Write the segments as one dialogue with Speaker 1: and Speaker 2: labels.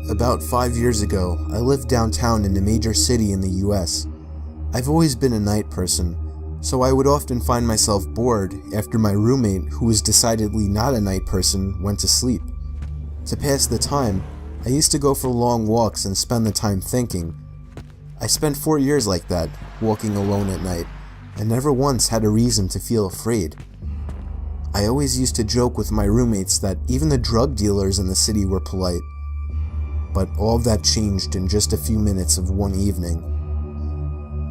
Speaker 1: About 5 years ago, I lived downtown in a major city in the US. I've always been a night person, so I would often find myself bored after my roommate, who was decidedly not a night person, went to sleep. To pass the time, I used to go for long walks and spend the time thinking. I spent 4 years like that, walking alone at night, and never once had a reason to feel afraid. I always used to joke with my roommates that even the drug dealers in the city were polite. But all of that changed in just a few minutes of one evening.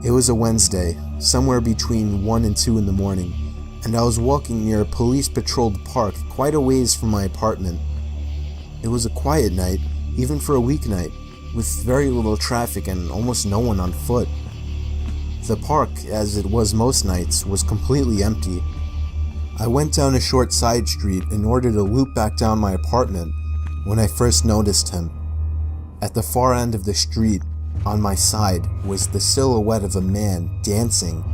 Speaker 1: It was a Wednesday, somewhere between 1 and 2 in the morning, and I was walking near a police-patrolled park quite a ways from my apartment. It was a quiet night, even for a weeknight, with very little traffic and almost no one on foot. The park, as it was most nights, was completely empty. I went down a short side street in order to loop back down my apartment when I first noticed him. At the far end of the street, on my side, was the silhouette of a man dancing.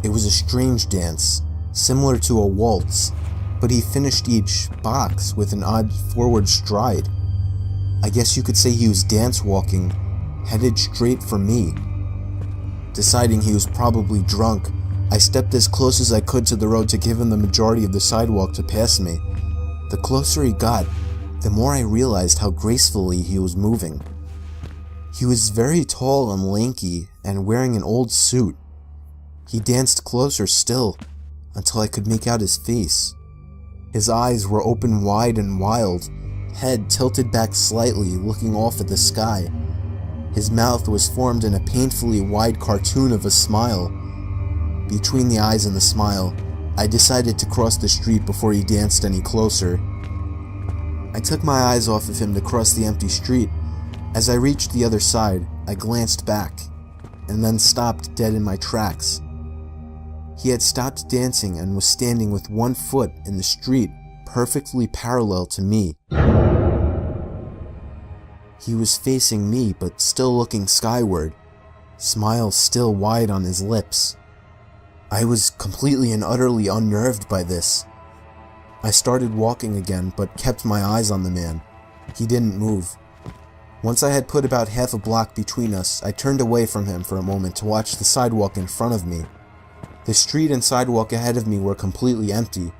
Speaker 1: It was a strange dance, similar to a waltz, but he finished each box with an odd forward stride. I guess you could say he was dance walking, headed straight for me. Deciding he was probably drunk, I stepped as close as I could to the road to give him the majority of the sidewalk to pass me. The closer he got, the more I realized how gracefully he was moving. He was very tall and lanky and wearing an old suit. He danced closer still until I could make out his face. His eyes were open wide and wild, head tilted back slightly, looking off at the sky. His mouth was formed in a painfully wide cartoon of a smile. Between the eyes and the smile, I decided to cross the street before he danced any closer. I took my eyes off of him to cross the empty street. As I reached the other side, I glanced back, and then stopped dead in my tracks. He had stopped dancing and was standing with one foot in the street, perfectly parallel to me. He was facing me, but still looking skyward, smile still wide on his lips. I was completely and utterly unnerved by this. I started walking again, but kept my eyes on the man. He didn't move. Once I had put about half a block between us, I turned away from him for a moment to watch the sidewalk in front of me. The street and sidewalk ahead of me were completely empty.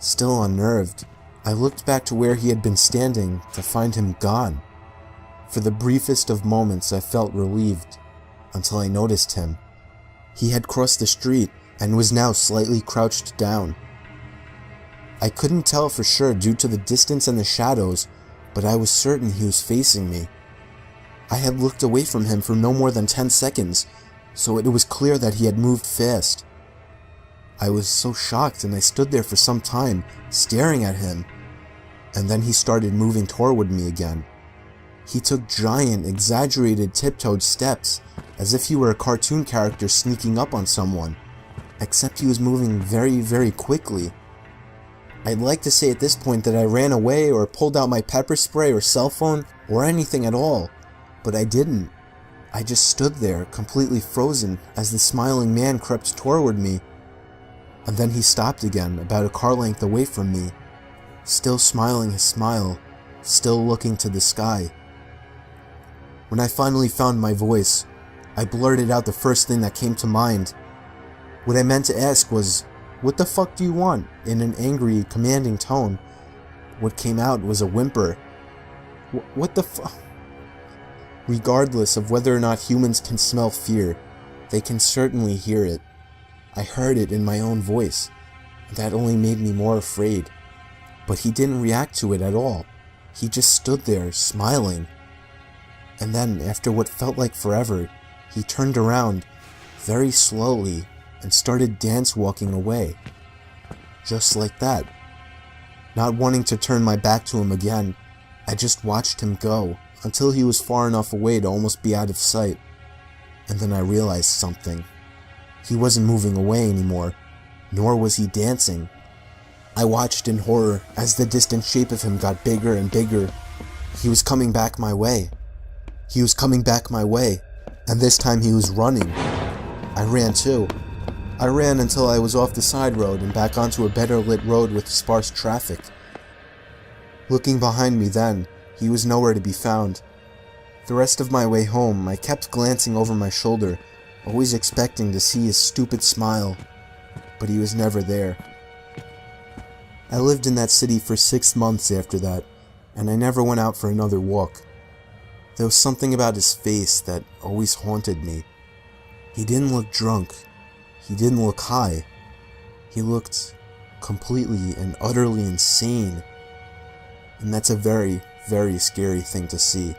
Speaker 1: Still unnerved, I looked back to where he had been standing to find him gone. For the briefest of moments I felt relieved, until I noticed him. He had crossed the street and was now slightly crouched down. I couldn't tell for sure due to the distance and the shadows, but I was certain he was facing me. I had looked away from him for no more than 10 seconds, so it was clear that he had moved fast. I was so shocked and I stood there for some time, staring at him, and then he started moving toward me again. He took giant, exaggerated tiptoed steps, as if he were a cartoon character sneaking up on someone, except he was moving very, very quickly. I'd like to say at this point that I ran away or pulled out my pepper spray or cell phone or anything at all, but I didn't. I just stood there, completely frozen, as the smiling man crept toward me. And then he stopped again, about a car length away from me, still smiling his smile, still looking to the sky. When I finally found my voice, I blurted out the first thing that came to mind. What I meant to ask was, "What the fuck do you want?" in an angry, commanding tone. What came out was a whimper. What the fuck? Regardless of whether or not humans can smell fear, they can certainly hear it. I heard it in my own voice, and that only made me more afraid. But he didn't react to it at all. He just stood there, smiling. And then, after what felt like forever, he turned around, very slowly, and started dance walking away. Just like that. Not wanting to turn my back to him again, I just watched him go, until he was far enough away to almost be out of sight. And then I realized something. He wasn't moving away anymore, nor was he dancing. I watched in horror as the distant shape of him got bigger and bigger. He was coming back my way. He was coming back my way, and this time he was running. I ran too. I ran until I was off the side road and back onto a better lit road with sparse traffic. Looking behind me then, He was nowhere to be found. The rest of my way home, I kept glancing over my shoulder, always expecting to see his stupid smile, but he was never there. I lived in that city for 6 months after that, and I never went out for another walk. There was something about his face that always haunted me. He didn't look drunk. He didn't look high. He looked completely and utterly insane. And that's a very, very scary thing to see.